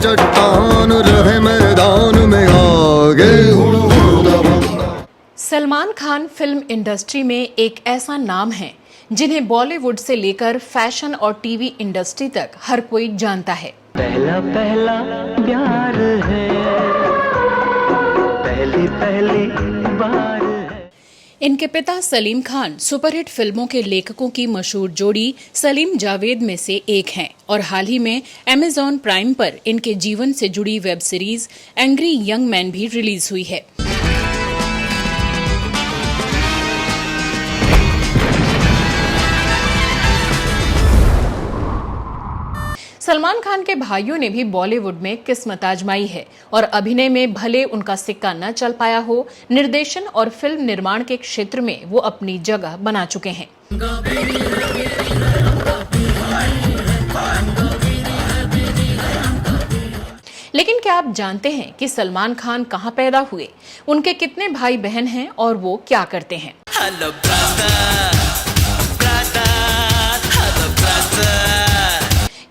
चट्टान रहे मैदान में आगे। सलमान खान फिल्म इंडस्ट्री में एक ऐसा नाम है जिन्हें बॉलीवुड से लेकर फैशन और टीवी इंडस्ट्री तक हर कोई जानता है। पहला पहला प्यार है, पहली पहली बार है। इनके पिता सलीम खान सुपरहिट फिल्मों के लेखकों की मशहूर जोड़ी सलीम जावेद में से एक हैं और हाल ही में अमेज़न प्राइम पर इनके जीवन से जुड़ी web series angry young man भी रिलीज हुई है। सलमान खान के भाइयों ने भी बॉलीवुड में किस्मत आजमाई है और अभिनय में भले उनका सिक्का न चल पाया हो, निर्देशन और फिल्म निर्माण के क्षेत्र में वो अपनी जगह बना चुके हैं। लेकिन क्या आप जानते हैं कि सलमान खान कहां पैदा हुए, उनके कितने भाई बहन हैं और वो क्या करते हैं?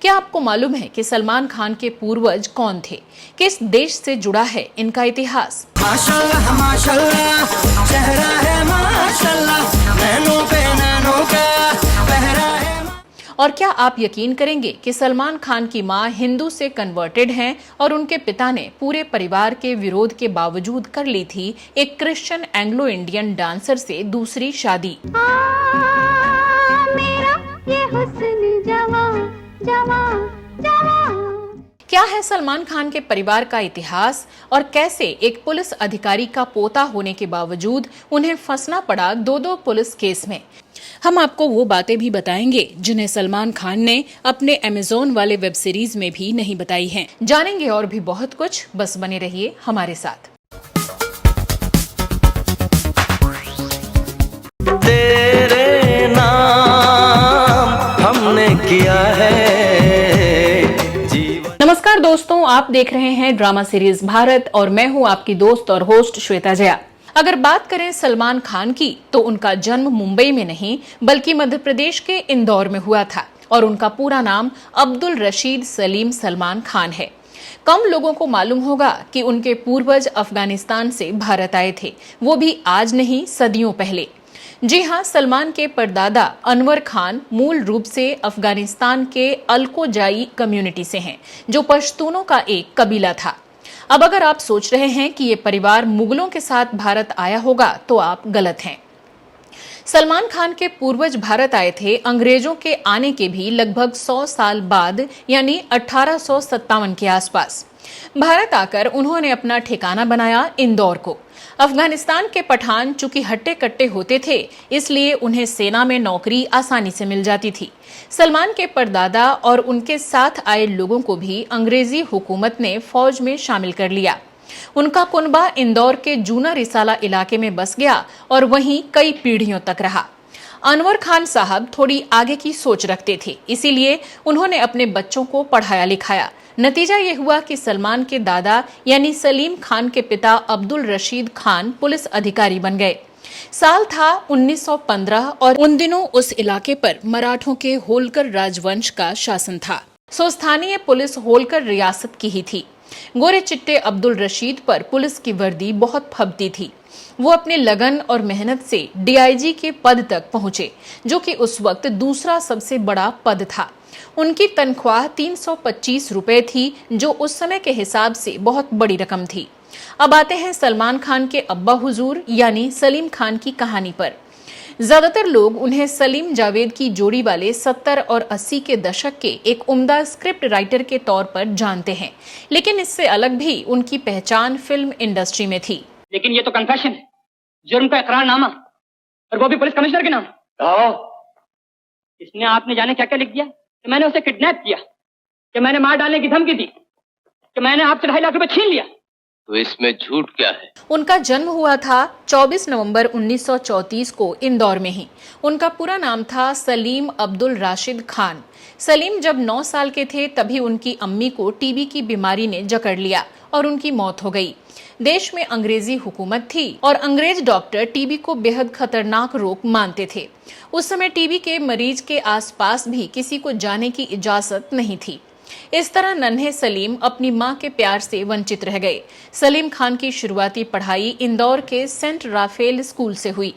क्या आपको मालूम है कि सलमान खान के पूर्वज कौन थे? किस देश से जुड़ा है इनका इतिहास? माशाल्लाह माशाल्लाह, चेहरा है माशाल्लाह, नैनों पे नैनों का पहरा है। और क्या आप यकीन करेंगे कि सलमान खान की मां हिंदू से कन्वर्टेड हैं और उनके पिता ने पूरे परिवार के विरोध के बावजूद कर ली थी एक क्रिश्चियन एंग्लो इंडियन डांसर से दूसरी शादी। मेरा ये हुस्न जवां जवां जवां। क्या है सलमान खान के परिवार का इतिहास और कैसे एक पुलिस अधिकारी का पोता होने के बावजूद उन्हें फंसना पड़ा दो पुलिस केस में? हम आपको वो बातें भी बताएंगे जिन्हें सलमान खान ने अपने अमेज़न वाले वेब सीरीज में भी नहीं बताई हैं। जानेंगे और भी बहुत कुछ, बस बने रहिए हमारे साथ। तेरे नाम हमने किया है जीवन। नमस्कार दोस्तों, आप देख रहे हैं ड्रामा सीरीज भारत और मैं हूं आपकी दोस्त और होस्ट श्वेता जया। अगर बात करें सलमान खान की तो उनका जन्म मुंबई में नहीं बल्कि मध्य प्रदेश के इंदौर में हुआ था और उनका पूरा नाम अब्दुल रशीद सलीम सलमान खान है। कम लोगों को मालूम होगा कि उनके पूर्वज अफगानिस्तान से भारत आए थे, वो भी आज नहीं सदियों पहले। जी हाँ, सलमान के परदादा अनवर खान मूल रूप से अफगानिस्तान के अलकोजाई कम्युनिटी से हैं, जो पश्तूनों का एक कबीला था। अब अगर आप सोच रहे हैं कि ये परिवार मुगलों के साथ भारत आया होगा तो आप गलत हैं। सलमान खान के पूर्वज भारत आए थे अंग्रेजों के आने के भी लगभग 100 साल बाद, यानी 1857 के आसपास। भारत आकर उन्होंने अपना ठिकाना बनाया इंदौर को। अफगानिस्तान के पठान चूंकि हट्टे कट्टे होते थे, इसलिए उन्हें सेना में नौकरी आसानी से मिल जाती थी। सलमान के परदादा और उनके साथ आए लोगों को भी अंग्रेजी हुकूमत ने फौज में शामिल कर लिया। उनका कुनबा इंदौर के जूना रिसाला इलाके में बस गया और वहीं कई पीढ़ियों तक रहा। अनवर खान साहब थोड़ी आगे की सोच रखते थे, इसीलिए उन्होंने अपने बच्चों को पढ़ाया लिखाया। नतीजा ये हुआ कि सलमान के दादा यानी सलीम खान के पिता अब्दुल रशीद खान पुलिस अधिकारी बन गए। साल था 1915 और उन दिनों उस इलाके पर मराठों के होलकर राजवंश का शासन था। स्थानीय पुलिस होलकर रियासत की ही थी। गोरे चिट्टे अब्दुल रशीद पर पुलिस की वर्दी बहुत फबती थी। वो अपने लगन और मेहनत से डीआईजी के पद तक पहुंचे, जो कि उस वक्त दूसरा सबसे बड़ा पद था। उनकी तनख्वाह 325 रुपए थी, जो उस समय के हिसाब से बहुत बड़ी रकम थी। अब आते हैं सलमान खान के अब्बा हुजूर यानी सलीम खान की कहानी पर। ज्यादातर लोग उन्हें सलीम जावेद की जोड़ी वाले 70 और 80 के दशक के एक उम्दा स्क्रिप्ट राइटर के तौर पर जानते हैं, लेकिन इससे अलग भी उनकी पहचान फिल्म इंडस्ट्री में थी। लेकिन ये तो कन्फेशन है, जुर्म का इकरारनामा, और वो भी पुलिस कमिश्नर के नाम। इसने आपने जाने क्या क्या लिख दिया कि मैंने उसे किडनैप किया, कि मैंने मार डालने की धमकी दी, कि मैंने आपसे 2.5 लाख रुपए छीन लिया। तो इसमें झूठ क्या है? उनका जन्म हुआ था 24 नवंबर 1934 को इंदौर में ही। उनका पूरा नाम था सलीम अब्दुल राशिद खान। सलीम जब 9 साल के थे तभी उनकी अम्मी को टीबी की बीमारी ने जकड़ लिया और उनकी मौत हो गई। देश में अंग्रेजी हुकूमत थी और अंग्रेज डॉक्टर टीबी को बेहद खतरनाक रोग मानते थे। उस समय टीबी के मरीज के आसपास भी किसी को जाने की इजाजत नहीं थी। इस तरह नन्हे सलीम अपनी मां के प्यार से वंचित रह गए। सलीम खान की शुरुआती पढ़ाई इंदौर के सेंट राफेल स्कूल से हुई।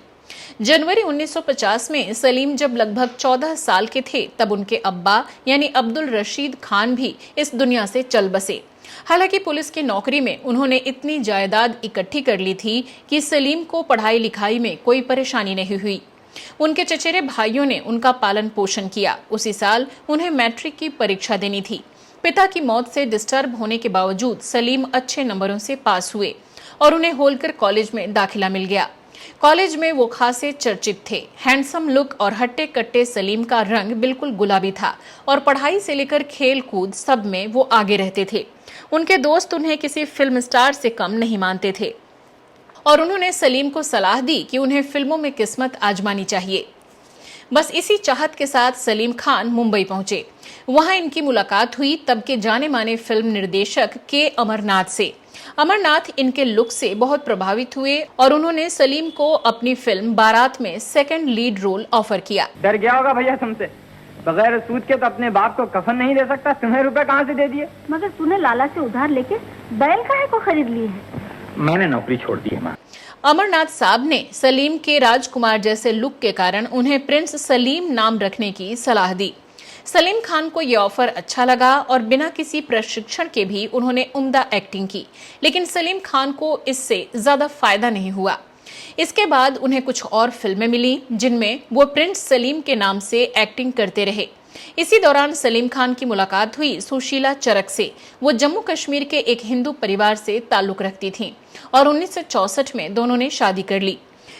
जनवरी 1950 में सलीम जब लगभग 14 साल के थे तब उनके अब्बा यानी अब्दुल रशीद खान भी इस दुनिया से चल बसे। हालांकि पुलिस की नौकरी में उन्होंने इतनी जायदाद इकट्ठी कर ली थी कि सलीम को पढ़ाई लिखाई में कोई परेशानी नहीं हुई। उनके चचेरे भाइयों ने उनका पालन पोषण किया। उसी साल उन्हें मैट्रिक की परीक्षा देनी थी। पिता की मौत से डिस्टर्ब होने के बावजूद सलीम अच्छे नंबरों से पास हुए और उन्हें होलकर कॉलेज में दाखिला मिल गया। कॉलेज में वो खासे चर्चित थे। हैंडसम लुक और हट्टे कट्टे सलीम का रंग बिल्कुल गुलाबी था और पढ़ाई से लेकर खेल कूद सब में वो आगे रहते थे। उनके दोस्त उन्हें किसी फिल्म स्टार से कम नहीं मानते थे और उन्होंने सलीम को सलाह दी कि उन्हें फिल्मों में किस्मत आजमानी चाहिए। बस इसी चाहत के साथ सलीम खान मुंबई पहुंचे। वहां इनकी मुलाकात हुई तब के जाने माने फिल्म निर्देशक के अमरनाथ से। अमरनाथ इनके लुक से बहुत प्रभावित हुए और उन्होंने सलीम को अपनी फिल्म बारात में सेकंड लीड रोल ऑफर किया। डर गया होगा भैया तुमसे, बगैर सूद के तो अपने बाप को कफन नहीं दे सकता। तुम्हें रुपए कहाँ से दे दिए? मगर तूने लाला से उधार लेके बैल काहे को खरीद लिए है? मैंने नौकरी छोड़ दी है माँ। अमरनाथ साहब ने सलीम के राजकुमार जैसे लुक के कारण उन्हें प्रिंस सलीम नाम रखने की सलाह दी। सलीम खान को यह ऑफर अच्छा लगा और बिना किसी प्रशिक्षण के भी उन्होंने उम्दा एक्टिंग की, लेकिन सलीम खान को इससे ज्यादा फायदा नहीं हुआ। इसके बाद उन्हें कुछ और फिल्में मिली जिनमें वो प्रिंस सलीम के नाम से एक्टिंग करते रहे। इसी दौरान सलीम खान की मुलाकात हुई सुशीला चरक से। वो जम्मू कश्मीर के एक हिंदू परिवार से ताल्लुक रखती थीं और 1964 में दोनों ने शादी कर ली।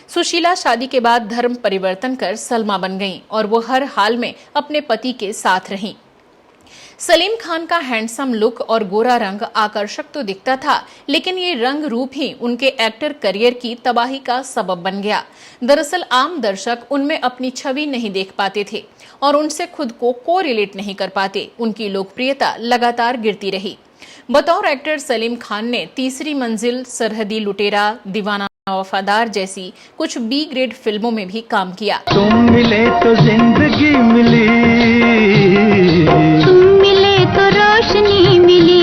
सुशीला शादी के बाद धर्म परिवर्तन कर सलमा बन गईं और वो हर हाल में अपने पति के साथ रहीं। सलीम खान का हैंडसम लुक और गोरा रंग आकर्षक तो दिखता था, लेकिन ये रंग रूप ही उनके एक्टर करियर की तबाही का सबब बन गया। दरअसल आम दर्शक उनमें अपनी छवि नहीं देख पाते थे और उनसे खुद को रिलेट नहीं कर पाते। उनकी लोकप्रियता लगातार गिरती रही। बतौर एक्टर सलीम खान ने तीसरी मंजिल, सरहदी लुटेरा, दीवाना वफादार जैसी कुछ बी ग्रेड फिल्मों में भी काम किया। तुम मिले तो जिंदगी मिली, तुम मिले तो रोशनी मिली।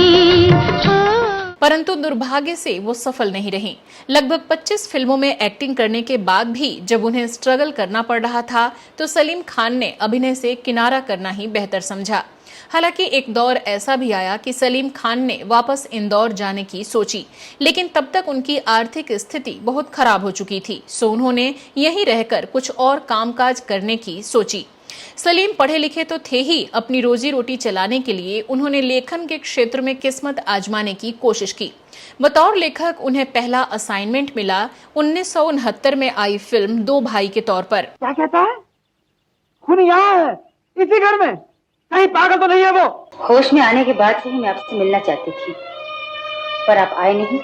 परंतु दुर्भाग्य से वो सफल नहीं रहीं। लगभग 25 फिल्मों में एक्टिंग करने के बाद भी जब उन्हें स्ट्रगल करना पड़ रहा था तो सलीम खान ने अभिनय से किनारा करना ही बेहतर समझा। हालांकि एक दौर ऐसा भी आया कि सलीम खान ने वापस इंदौर जाने की सोची, लेकिन तब तक उनकी आर्थिक स्थिति बहुत खराब हो चुकी थी, सो उन्होंने यहीं रहकर कुछ और कामकाज करने की सोची। सलीम पढ़े लिखे तो थे ही, अपनी रोजी रोटी चलाने के लिए उन्होंने लेखन के क्षेत्र में किस्मत आजमाने की कोशिश की। बतौर लेखक उन्हें पहला असाइनमेंट मिला 1969 में आई फिल्म दो भाई के तौर पर। क्या कहता है? खून यहाँ है, इसी घर में। कहीं पागल तो नहीं है वो? होश में आने के बाद से ही मैं आपसे मिलना चाहती थी, पर आप आए नहीं,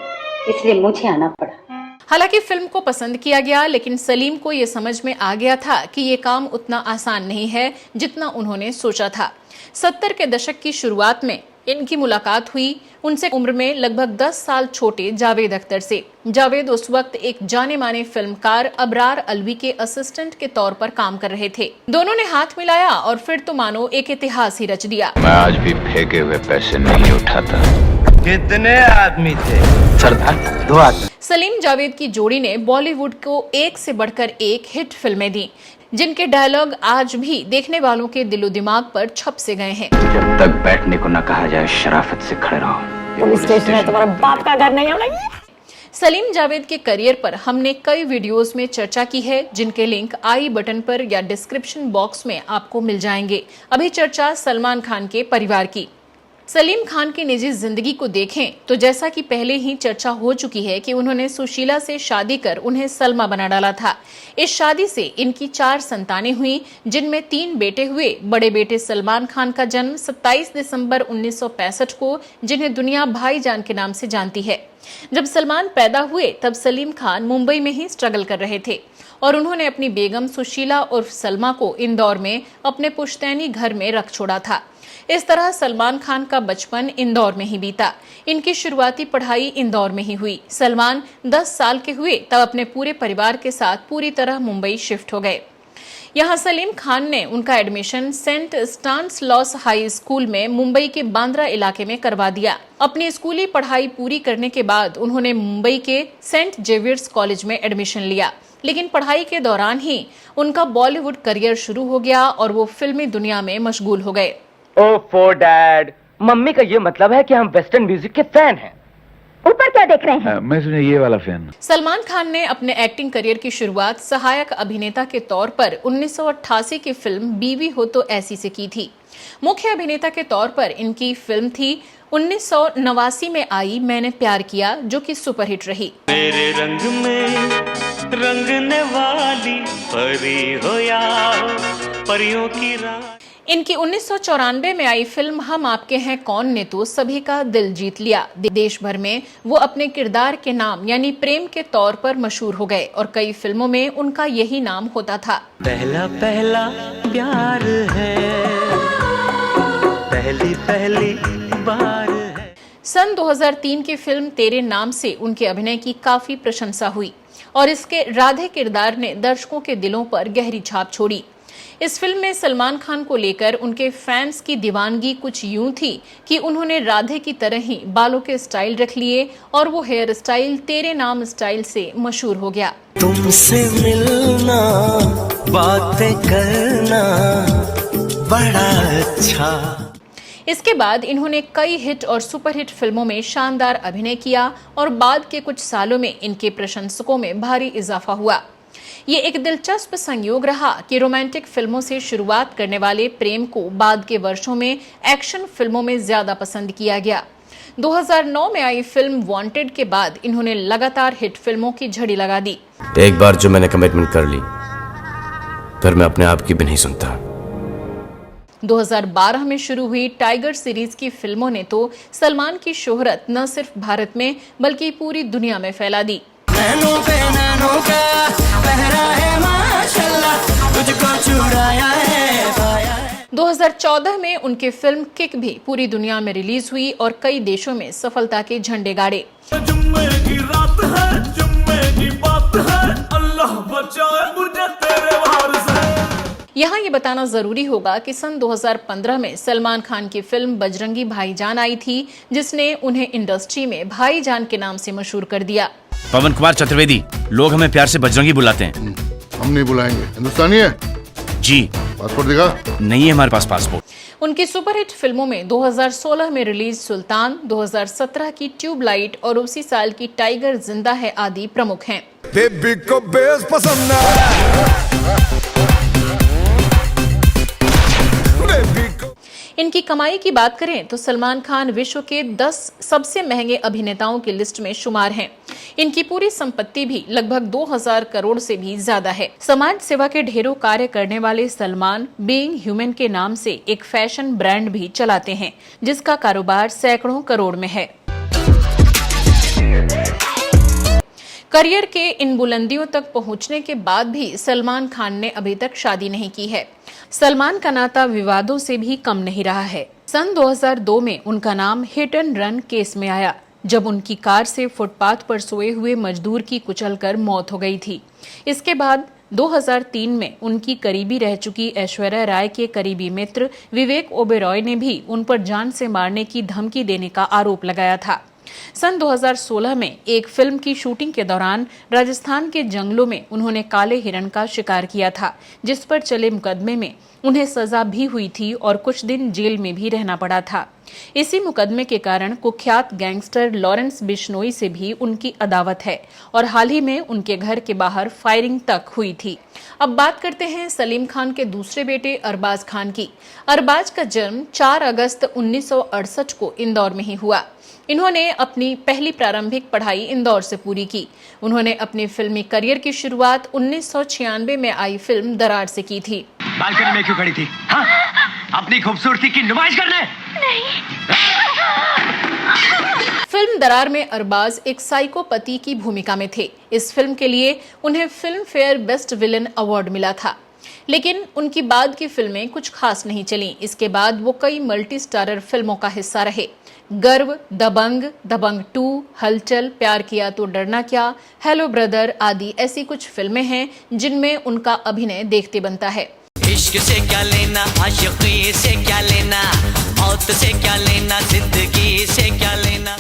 इसलिए मुझे आना पड़ा। हालांकि फिल्म को पसंद किया गया, लेकिन सलीम को ये समझ में आ गया था कि ये काम उतना आसान नहीं है जितना उन्होंने सोचा था। 70 के दशक की शुरुआत में इनकी मुलाकात हुई उनसे उम्र में लगभग 10 साल छोटे जावेद अख्तर से। जावेद उस वक्त एक जाने माने फिल्मकार अबरार अलवी के असिस्टेंट के तौर पर काम कर रहे थे। दोनों ने हाथ मिलाया और फिर तो मानो एक इतिहास ही रच दिया। मैं आज भी फेंके हुए पैसे नहीं उठाता। कितने आदमी थे? सरदार 2 आदमी। सलीम जावेद की जोड़ी ने बॉलीवुड को एक से बढ़कर एक हिट फिल्में दी, जिनके डायलॉग आज भी देखने वालों के दिलो दिमाग पर छप से गए हैं। जब तक बैठने को न कहा जाए शराफत से खड़े रहो। पुलिस स्टेशन है, तुम्हारा बाप का घर नहीं है। सलीम जावेद के करियर पर हमने कई वीडियोस में चर्चा की है, जिनके लिंक आई बटन पर या डिस्क्रिप्शन बॉक्स में आपको मिल जाएंगे। अभी चर्चा सलमान खान के परिवार की। सलीम खान की निजी जिंदगी को देखें तो जैसा कि पहले ही चर्चा हो चुकी है कि उन्होंने सुशीला से शादी कर उन्हें सलमा बना डाला था। इस शादी से इनकी 4 संतानें हुई, जिनमें 3 बेटे हुए। बड़े बेटे सलमान खान का जन्म 27 दिसंबर 1965 को, जिन्हें दुनिया भाईजान के नाम से जानती है। जब सलमान पैदा हुए तब सलीम खान मुंबई में ही स्ट्रगल कर रहे थे और उन्होंने अपनी बेगम सुशीला उर्फ सलमा को इंदौर में अपने पुश्तैनी घर में रख छोड़ा था। इस तरह सलमान खान का बचपन इंदौर में ही बीता। इनकी शुरुआती पढ़ाई इंदौर में ही हुई। सलमान 10 साल के हुए तब अपने पूरे परिवार के साथ पूरी तरह मुंबई शिफ्ट हो गए। यहाँ सलीम खान ने उनका एडमिशन सेंट स्टानिस्लॉस हाई स्कूल में मुंबई के बांद्रा इलाके में करवा दिया। अपनी स्कूली पढ़ाई पूरी करने के बाद उन्होंने मुंबई के सेंट जेवियर्स कॉलेज में एडमिशन लिया, लेकिन पढ़ाई के दौरान ही उनका बॉलीवुड करियर शुरू हो गया और वो फिल्मी दुनिया में मशगूल हो गए। ओफो डैड, मम्मी का ये मतलब है कि हम वेस्टर्न म्यूजिक के फैन हैं। ऊपर क्या देख रहे हैं? मैं सुने ये वाला फैन। सलमान खान ने अपने एक्टिंग करियर की शुरुआत सहायक अभिनेता के तौर पर 1988 की फिल्म बीवी हो तो ऐसी से की थी। मुख्य अभिनेता के तौर पर इनकी फिल्म थी 1989 में आई मैंने प्यार किया, जो कि सुपरहिट रही। मेरे रंग में रंगने वाली परी हो या परियों की रात। इनकी 1994 में आई फिल्म हम आपके हैं कौन ने तो सभी का दिल जीत लिया। देश भर में वो अपने किरदार के नाम यानी प्रेम के तौर पर मशहूर हो गए और कई फिल्मों में उनका यही नाम होता था। पहला पहला प्यार है, पहली पहली बार है। सन 2003 की फिल्म तेरे नाम से उनके अभिनय की काफी प्रशंसा हुई और इसके राधे किरदार ने दर्शकों के दिलों पर गहरी छाप छोड़ी। इस फिल्म में सलमान खान को लेकर उनके फैंस की दीवानगी कुछ यूं थी कि उन्होंने राधे की तरह ही बालों के स्टाइल रख लिए और वो हेयर स्टाइल तेरे नाम स्टाइल से मशहूर हो गया। तुमसे मिलना बातें करना बड़ा अच्छा। इसके बाद इन्होंने कई हिट और सुपरहिट फिल्मों में शानदार अभिनय किया और बाद के कुछ सालों में इनके प्रशंसकों में भारी इजाफा हुआ। ये एक दिलचस्प संयोग रहा कि रोमांटिक फिल्मों से शुरुआत करने वाले प्रेम को बाद के वर्षों में एक्शन फिल्मों में ज्यादा पसंद किया गया। 2009 में आई फिल्म वांटेड के बाद इन्होंने लगातार हिट फिल्मों की झड़ी लगा दी। एक बार जो मैंने कमिटमेंट कर ली फिर मैं अपने आप की भी नहीं सुनता। 2012 में शुरू हुई टाइगर सीरीज की फिल्मों ने तो सलमान की शोहरत न सिर्फ भारत में बल्कि पूरी दुनिया में फैला दी। नैनों पे नैनों का पहरा है माशाल्लाह, तुझको चुराया है पाया है। 2014 में उनकी फिल्म किक भी पूरी दुनिया में रिलीज हुई और कई देशों में सफलता के झंडे गाड़े। जुम्मे की रात है, जुम्मे की बात है, अल्लाह बचाए मुझे तेरे वार से। यहाँ ये बताना जरूरी होगा कि सन 2015 में सलमान खान की फिल्म बजरंगी भाईजान आई थी, जिसने उन्हें इंडस्ट्री में भाईजान के नाम से मशहूर कर दिया। पवन कुमार चतुर्वेदी, लोग हमें प्यार से बजरंगी बुलाते हैं। हम नहीं बुलाएंगे। हिंदुस्तानी है जी। पासपोर्ट दिखा। नहीं है हमारे पास पासपोर्ट। उनकी सुपरहिट फिल्मों में 2016 में रिलीज सुल्तान, 2017 की ट्यूबलाइट और उसी साल की टाइगर जिंदा है आदि प्रमुख हैं। बेबी को बेस पसंद इनकी कमाई की बात करें तो सलमान खान विश्व के 10 सबसे महंगे अभिनेताओं की लिस्ट में शुमार हैं। इनकी पूरी संपत्ति भी लगभग 2000 करोड़ से भी ज्यादा है। समाज सेवा के ढेरों कार्य करने वाले सलमान बीइंग ह्यूमन के नाम से एक फैशन ब्रांड भी चलाते हैं, जिसका कारोबार सैकड़ों करोड़ में है। करियर के इन बुलंदियों तक पहुंचने के बाद भी सलमान खान ने अभी तक शादी नहीं की है। सलमान का नाता विवादों से भी कम नहीं रहा है। सन 2002 में उनका नाम हिट एंड रन केस में आया, जब उनकी कार से फुटपाथ पर सोए हुए मजदूर की कुचलकर मौत हो गई थी। इसके बाद 2003 में उनकी करीबी रह चुकी ऐश्वर्या राय के करीबी मित्र विवेक ओबेरॉय ने भी उन पर जान से मारने की धमकी देने का आरोप लगाया था। सन 2016 में एक फिल्म की शूटिंग के दौरान राजस्थान के जंगलों में उन्होंने काले हिरण का शिकार किया था, जिस पर चले मुकदमे में उन्हें सजा भी हुई थी और कुछ दिन जेल में भी रहना पड़ा था। इसी मुकदमे के कारण कुख्यात गैंगस्टर लॉरेंस बिश्नोई से भी उनकी अदावत है और हाल ही में उनके घर के बाहर फायरिंग तक हुई थी। अब बात करते हैं सलीम खान के दूसरे बेटे अरबाज खान की। अरबाज का जन्म 4 अगस्त 1968 को इंदौर में ही हुआ। इन्होंने अपनी पहली प्रारंभिक पढ़ाई इंदौर से पूरी की। उन्होंने अपनी फिल्मी करियर की शुरुआत 1996 में आई फिल्म दरार से की थी। बालकनी में क्यों खड़ी थी? हाँ? अपनी खूबसूरती की नुमाइश करने? फिल्म दरार में अरबाज एक साइकोपति की भूमिका में थे। इस फिल्म के लिए उन्हें film fair best villain award मिला था। लेकिन उनकी बाद की फिल्में कुछ खास नहीं चलीं। इसके बाद वो कई मल्टी स्टारर फिल्मों का हिस्सा रहे। गर्व, दबंग, दबंग 2, हलचल, प्यार किया तो डरना क्या, हेलो ब्रदर आदि ऐसी कुछ फिल्में हैं जिनमें उनका अभिनय देखते बनता है। इश्क से क्या लेना, आशिकी से क्या लेना, मौत से क्या लेना, जिंदगी से क्या लेना।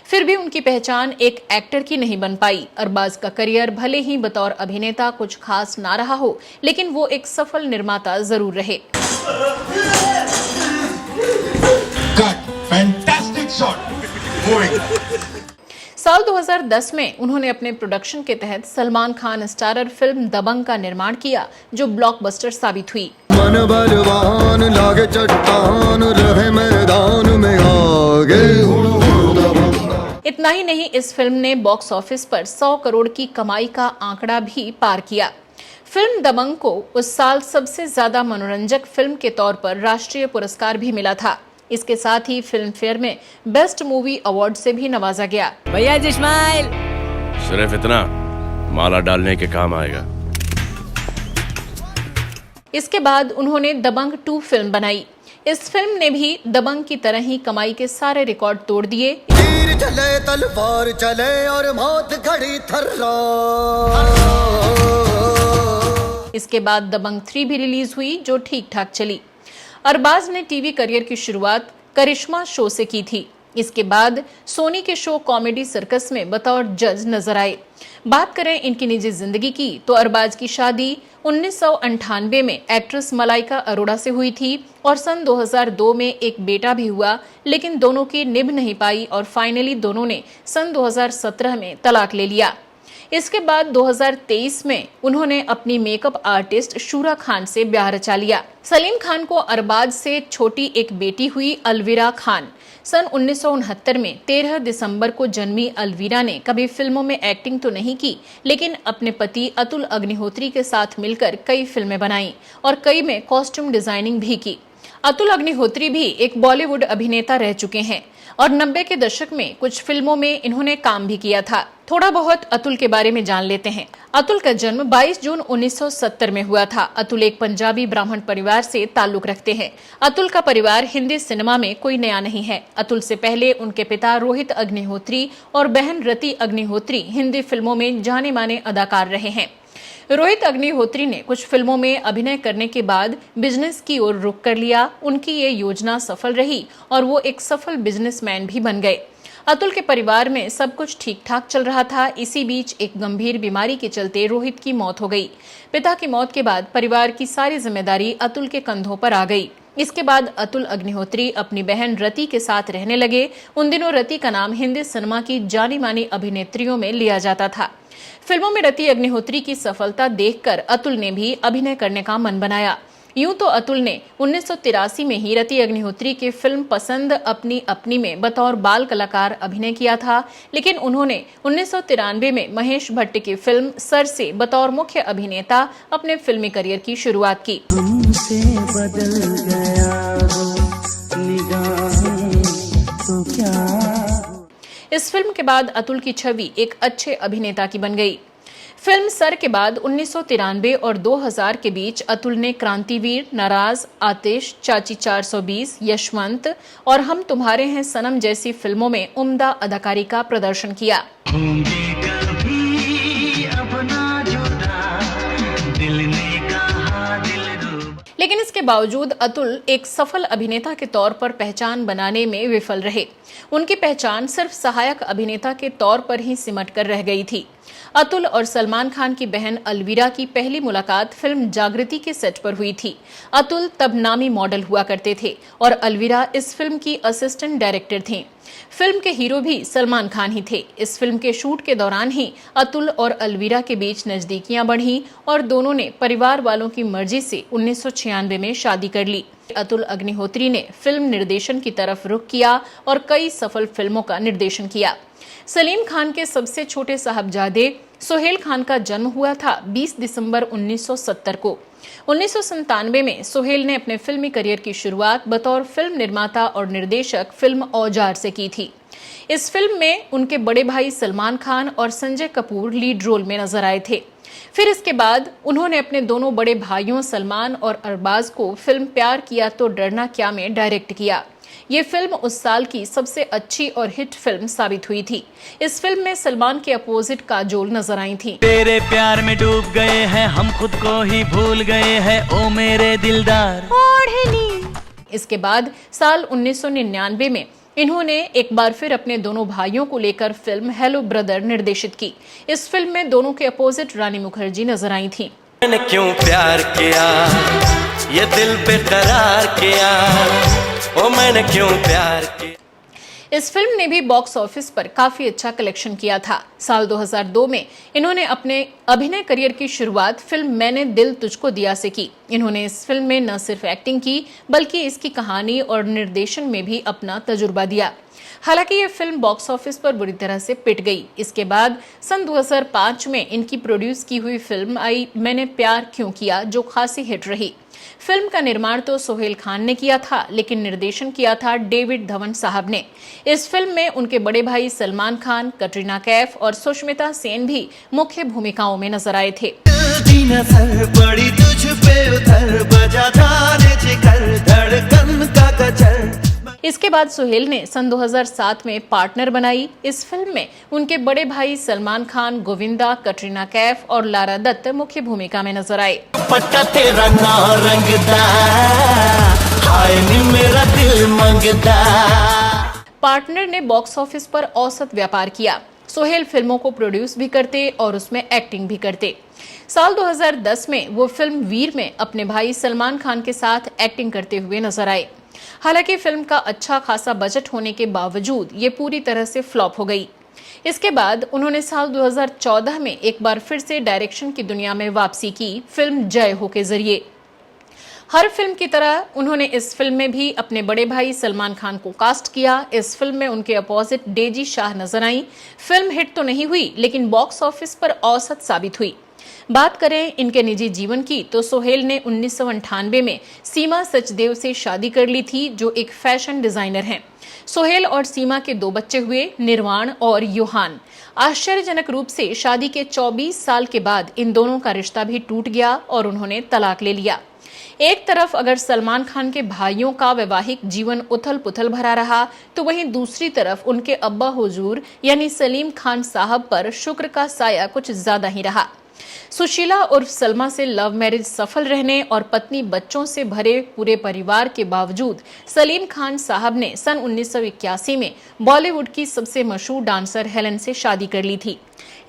फिर भी उनकी पहचान एक एक्टर की नहीं बन पाई। अरबाज का करियर भले ही बतौर अभिनेता कुछ खास ना रहा हो, लेकिन वो एक सफल निर्माता जरूर रहे। साल 2010 में उन्होंने अपने प्रोडक्शन के तहत सलमान खान स्टारर फिल्म दबंग का निर्माण किया, जो ब्लॉकबस्टर साबित हुई। मन बलवान लागे चट्टान रहे मैदान में आगे। इतना ही नहीं, इस फिल्म ने बॉक्स ऑफिस पर 100 करोड़ की कमाई का आंकड़ा भी पार किया। फिल्म दबंग को उस साल सबसे ज्यादा मनोरंजक फिल्म के तौर पर राष्ट्रीय पुरस्कार भी मिला था। इसके साथ ही फिल्म फेयर में बेस्ट मूवी अवार्ड से भी नवाजा गया। भैया इस्माइल, सिर्फ इतना माला डालने के काम आएगा। इसके बाद उन्होंने दबंग 2 फिल्म बनाई। इस फिल्म ने भी दबंग की तरह ही कमाई के सारे रिकॉर्ड तोड़ दिए। तीर चले तलवार चले और मौत खड़ी थर्रा। इसके बाद दबंग 3 भी रिलीज हुई, जो ठीक ठाक चली। अरबाज ने टीवी करियर की शुरुआत करिश्मा शो से की थी। इसके बाद सोनी के शो कॉमेडी सर्कस में बतौर जज नजर आए। बात करें इनकी निजी जिंदगी की, तो अरबाज की शादी 1998 में एक्ट्रेस मलाइका अरोड़ा से हुई थी और सन 2002 में एक बेटा भी हुआ, लेकिन दोनों की निभ नहीं पाई और फाइनली दोनों ने सन 2017 में तलाक ले लिया। इसके बाद 2023 में उन्होंने अपनी मेकअप आर्टिस्ट शूरा खान से ब्याह रचा लिया। सलीम खान को अरबाज से छोटी एक बेटी हुई, अलविरा खान। सन 1969 में 13 दिसंबर को जन्मी अलविरा ने कभी फिल्मों में एक्टिंग तो नहीं की, लेकिन अपने पति अतुल अग्निहोत्री के साथ मिलकर कई फिल्में बनाई और कई में कॉस्ट्यूम डिजाइनिंग भी की। अतुल अग्निहोत्री भी एक बॉलीवुड अभिनेता रह चुके हैं और 90 के दशक में कुछ फिल्मों में इन्होंने काम भी किया था। थोड़ा बहुत अतुल के बारे में जान लेते हैं। अतुल का जन्म 22 जून 1970 में हुआ था। अतुल एक पंजाबी ब्राह्मण परिवार से ताल्लुक रखते हैं। अतुल का परिवार हिंदी सिनेमा में कोई नया नहीं है। अतुल से पहले उनके पिता रोहित अग्निहोत्री और बहन रति अग्निहोत्री हिंदी फिल्मों में जाने माने अदाकार रहे हैं। रोहित अग्निहोत्री ने कुछ फिल्मों में अभिनय करने के बाद बिजनेस की ओर रुख कर लिया। उनकी ये योजना सफल रही और वो एक सफल बिजनेसमैन भी बन गए। अतुल के परिवार में सब कुछ ठीक ठाक चल रहा था। इसी बीच एक गंभीर बीमारी के चलते रोहित की मौत हो गई। पिता की मौत के बाद परिवार की सारी जिम्मेदारी अतुल के कंधों पर आ गई। इसके बाद अतुल अग्निहोत्री अपनी बहन रति के साथ रहने लगे। उन दिनों रति का नाम हिंदी सिनेमा की जानी मानी अभिनेत्रियों में लिया जाता था। फिल्मों में रति अग्निहोत्री की सफलता देखकर अतुल ने भी अभिनय करने का मन बनाया। यूं तो अतुल ने 1983 में ही रति अग्निहोत्री के फिल्म पसंद अपनी अपनी में बतौर बाल कलाकार अभिनय किया था, लेकिन उन्होंने 1993 में महेश भट्ट की फिल्म सर से बतौर मुख्य अभिनेता अपने फिल्मी करियर की शुरुआत की। तुमसे बदल गया हो निगाहें तो क्या। इस फिल्म के बाद अतुल की छवि एक अच्छे अभिनेता की बन गई। फिल्म सर के बाद 1993 और 2000 के बीच अतुल ने क्रांतिवीर, नाराज, आतिश, चाची 420, यशवंत और हम तुम्हारे हैं सनम जैसी फिल्मों में उम्दा अदाकारी का प्रदर्शन किया। लेकिन इसके बावजूद अतुल एक सफल अभिनेता के तौर पर पहचान बनाने में विफल रहे। उनकी पहचान सिर्फ सहायक अभिनेता के तौर पर ही सिमट कर रह गई थी। अतुल और सलमान खान की बहन अलविरा की पहली मुलाकात फिल्म जागृति के सेट पर हुई थी। अतुल तब नामी मॉडल हुआ करते थे और अलविरा इस फिल्म की असिस्टेंट डायरेक्टर थीं। फिल्म के हीरो भी सलमान खान ही थे। इस फिल्म के शूट के दौरान ही अतुल और अलविरा के बीच नजदीकियां बढ़ी और दोनों ने परिवार वालों की मर्जी से 1996 में शादी कर ली। अतुल अग्निहोत्री ने फिल्म निर्देशन की तरफ रुख किया और कई सफल फिल्मों का निर्देशन किया। सलीम खान के सबसे छोटे साहबजादे सोहेल खान का जन्म हुआ था 20 दिसंबर 1970 को। 1997 में सोहेल ने अपने फिल्मी करियर की शुरुआत बतौर फिल्म निर्माता और निर्देशक फिल्म औजार से की थी। इस फिल्म में उनके बड़े भाई सलमान खान और संजय कपूर लीड रोल में नजर आए थे। फिर इसके बाद उन्होंने अपने दोनों बड़े भाइयों सलमान और अरबाज को फिल्म प्यार किया तो डरना क्या में डायरेक्ट किया। ये फिल्म उस साल की सबसे अच्छी और हिट फिल्म साबित हुई थी। इस फिल्म में सलमान के अपोजिट काजोल नजर आई थी। तेरे प्यार में डूब गए हैं हम, खुद को ही भूल गए हैं ओ मेरे दिलदार। इसके बाद साल 1999 में इन्होंने एक बार फिर अपने दोनों भाइयों को लेकर फिल्म हेलो ब्रदर निर्देशित की। इस फिल्म में दोनों के अपोजिट रानी मुखर्जी नजर आई थी। मैंने क्यों प्यार किया, ये दिल बेकरार किया, ओ मैंने क्यों प्यार किया। इस फिल्म ने भी बॉक्स ऑफिस पर काफी अच्छा कलेक्शन किया था। साल 2002 में इन्होंने अपने अभिनय करियर की शुरुआत फिल्म मैंने दिल तुझको दिया से की। इन्होंने इस फिल्म में न सिर्फ एक्टिंग की बल्कि इसकी कहानी और निर्देशन में भी अपना तजुर्बा दिया। हालांकि ये फिल्म बॉक्स ऑफिस पर बुरी तरह से पिट गई। इसके बाद सन 2005 में इनकी प्रोड्यूस की हुई फिल्म आई मैंने प्यार क्यों किया, जो खासी हिट रही। फिल्म का निर्माण तो सोहेल खान ने किया था, लेकिन निर्देशन किया था डेविड धवन साहब ने। इस फिल्म में उनके बड़े भाई सलमान खान, कटरीना कैफ और सुष्मिता सेन भी मुख्य भूमिकाओं में नजर आए थे। बड़ी तुझ पे उधर बजा जाने जिगर, धड़कन का गजर। इसके बाद सोहेल ने सन 2007 में पार्टनर बनाई। इस फिल्म में उनके बड़े भाई सलमान खान, गोविंदा, कटरीना कैफ और लारा दत्त मुख्य भूमिका में नजर आए। पट्टा तेरा रंगदा, हाय नी मेरा दिल मंगदा। पार्टनर ने बॉक्स ऑफिस पर औसत व्यापार किया। सोहेल फिल्मों को प्रोड्यूस भी करते और उसमें एक्टिंग भी करते। साल 2010 में वो फिल्म वीर में अपने भाई सलमान खान के साथ एक्टिंग करते हुए नजर आए। हालांकि फिल्म का अच्छा खासा बजट होने के बावजूद ये पूरी तरह से फ्लॉप हो गई। इसके बाद उन्होंने साल 2014 में एक बार फिर से डायरेक्शन की दुनिया में वापसी की फिल्म जय हो के जरिए। हर फिल्म की तरह उन्होंने इस फिल्म में भी अपने बड़े भाई सलमान खान को कास्ट किया। इस फिल्म में उनके अपोजिट डेजी शाह नजर आई। फिल्म हिट तो नहीं हुई, लेकिन बॉक्स ऑफिस पर औसत साबित हुई। बात करें इनके निजी जीवन की तो सोहेल ने 1998 में सीमा सचदेव से शादी कर ली थी, जो एक फैशन डिजाइनर हैं। सोहेल और सीमा के 2 बच्चे हुए, निर्वाण और योहान। आश्चर्यजनक रूप से शादी के 24 साल के बाद इन दोनों का रिश्ता भी टूट गया और उन्होंने तलाक ले लिया। एक तरफ अगर सलमान खान के भाइयों का वैवाहिक जीवन उथल पुथल भरा रहा, तो वहीं दूसरी तरफ उनके अब्बा हुजूर यानी सलीम खान साहब पर शुक्र का साया कुछ ज्यादा ही रहा। सुशीला उर्फ सलमा से लव मैरिज सफल रहने और पत्नी बच्चों से भरे पूरे परिवार के बावजूद सलीम खान साहब ने सन 1981 में बॉलीवुड की सबसे मशहूर डांसर हेलन से शादी कर ली थी।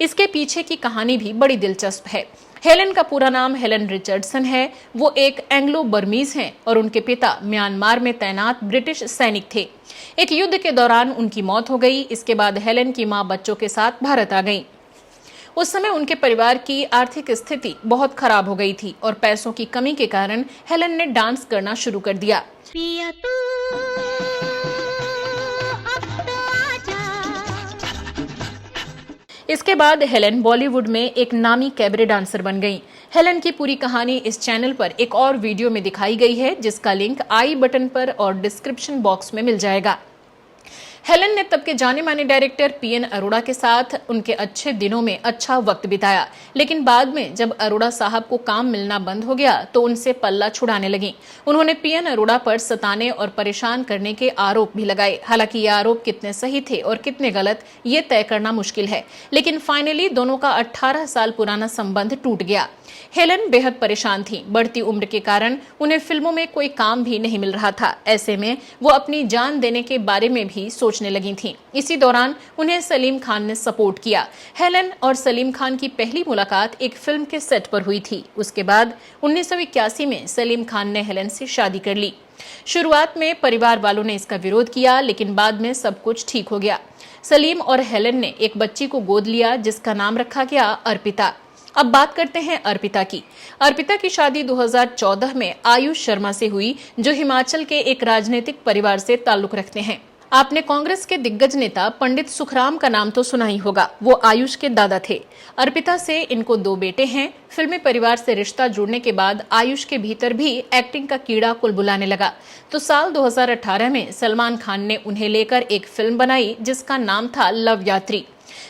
इसके पीछे की कहानी भी बड़ी दिलचस्प है। हेलन का पूरा नाम हेलन रिचर्डसन है। वो एक एंग्लो बर्मीज हैं और उनके पिता म्यांमार में तैनात ब्रिटिश सैनिक थे। एक युद्ध के दौरान उनकी मौत हो गई। इसके बाद हेलन की मां बच्चों के साथ भारत आ गई। उस समय उनके परिवार की आर्थिक स्थिति बहुत खराब हो गई थी और पैसों की कमी के कारण हेलन ने डांस करना शुरू कर दिया। इसके बाद हेलन बॉलीवुड में एक नामी कैबरे डांसर बन गईं। हेलन की पूरी कहानी इस चैनल पर एक और वीडियो में दिखाई गई है, जिसका लिंक आई बटन पर और डिस्क्रिप्शन बॉक्स में मिल जाएगा। हेलन ने तब के जाने माने डायरेक्टर पीएन अरोड़ा के साथ उनके अच्छे दिनों में अच्छा वक्त बिताया, लेकिन बाद में जब अरोड़ा साहब को काम मिलना बंद हो गया तो उनसे पल्ला छुड़ाने लगी। उन्होंने पीएन अरोड़ा पर सताने और परेशान करने के आरोप भी लगाए। हालांकि ये आरोप कितने सही थे और कितने गलत, ये तय करना मुश्किल है, लेकिन फाइनली दोनों का 18 साल पुराना संबंध टूट गया। हेलन बेहद परेशान थी। बढ़ती उम्र के कारण उन्हें फिल्मों में कोई काम भी नहीं मिल रहा था। ऐसे में वो अपनी जान देने के बारे में भी सोचने लगी थीं। इसी दौरान उन्हें सलीम खान ने सपोर्ट किया। हेलन और सलीम खान की पहली मुलाकात एक फिल्म के सेट पर हुई थी। उसके बाद 1981 में सलीम खान ने हेलन से शादी कर ली। शुरुआत में परिवार वालों ने इसका विरोध किया, लेकिन बाद में सब कुछ ठीक हो गया। सलीम और हेलन ने एक बच्ची को गोद लिया, जिसका नाम रखा गया अर्पिता। अब बात करते हैं अर्पिता की। अर्पिता की शादी 2014 में आयुष शर्मा से हुई, जो हिमाचल के एक राजनीतिक परिवार से ताल्लुक रखते हैं। आपने कांग्रेस के दिग्गज नेता पंडित सुखराम का नाम तो सुना ही होगा। वो आयुष के दादा थे। अर्पिता से इनको 2 बेटे हैं। फिल्मी परिवार से रिश्ता जुड़ने के बाद आयुष के भीतर भी एक्टिंग का कीड़ा कुलबुलाने लगा। तो साल 2018 में सलमान खान ने उन्हें लेकर एक फिल्म बनाई जिसका नाम था लव यात्री।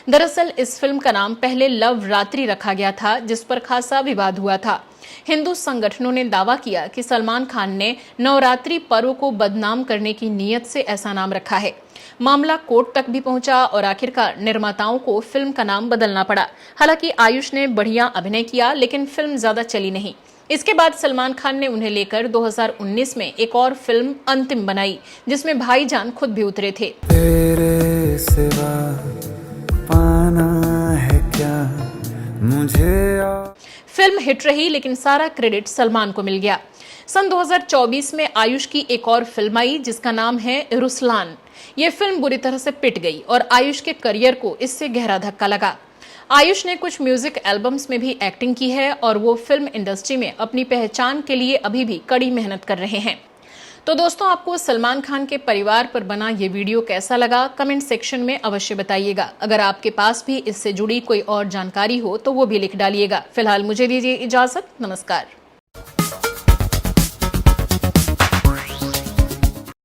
दरअसल इस फिल्म का नाम पहले लव रात्रि रखा गया था, जिस पर खासा विवाद हुआ था। हिंदू संगठनों ने दावा किया कि सलमान खान ने नवरात्रि पर्व को बदनाम करने की नीयत से ऐसा नाम रखा है। मामला कोर्ट तक भी पहुंचा और आखिरकार निर्माताओं को फिल्म का नाम बदलना पड़ा। हालांकि आयुष ने बढ़िया अभिनय किया, लेकिन फिल्म ज्यादा चली नहीं। इसके बाद सलमान खान ने उन्हें लेकर 2019 में एक और फिल्म अंतिम बनाई, जिसमें भाईजान खुद भी उतरे थे। तेरे सिवा पाना है क्या मुझे। फिल्म हिट रही, लेकिन सारा क्रेडिट सलमान को मिल गया। सन 2024 में आयुष की एक और फिल्म आई जिसका नाम है रुसलान। ये फिल्म बुरी तरह से पिट गई और आयुष के करियर को इससे गहरा धक्का लगा। आयुष ने कुछ म्यूजिक एल्बम्स में भी एक्टिंग की है और वो फिल्म इंडस्ट्री में अपनी पहचान के लिए अभी भी कड़ी मेहनत कर रहे हैं। तो दोस्तों, आपको सलमान खान के परिवार पर बना ये वीडियो कैसा लगा, कमेंट सेक्शन में अवश्य बताइएगा। अगर आपके पास भी इससे जुड़ी कोई और जानकारी हो तो वो भी लिख डालिएगा। फिलहाल मुझे दीजिए इजाजत। नमस्कार।